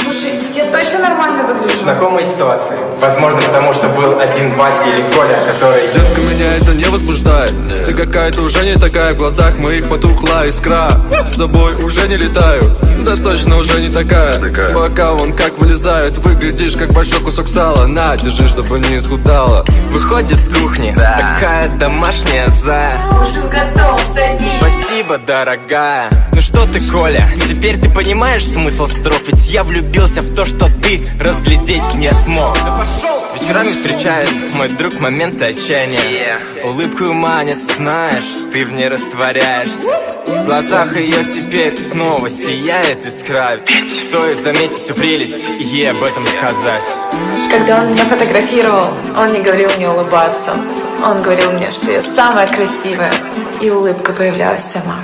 Слушай, я точно нормально выгляжу? Знакомые ситуации. Возможно, потому что был один Вася или Коля, который... Детка, меня это не возбуждает. Ты какая-то уже не такая, в глазах моих потухла искра. С тобой уже не летаю, да точно уже не такая. Пока вон как вылезает, выглядишь как большой кусок сала. На, держи, чтобы не исхудала. Выходит с кухни, такая домашняя зая. Ужин готов, садись. Спасибо, дорогая. Ну что ты, Коля, теперь ты понимаешь смысл строк? Ведь я влюбился в то, что ты разглядеть не смог. Да пошел! Вечерами встречает мой друг моменты отчаяния. Улыбку манит, знаешь, ты в ней растворяешься. В глазах ее теперь снова сияет искра. Стоит заметить всю прелесть и ей об этом сказать. Когда он меня фотографировал, он не говорил мне улыбаться. Он говорил мне, что я самая красивая, и улыбка появлялась сама.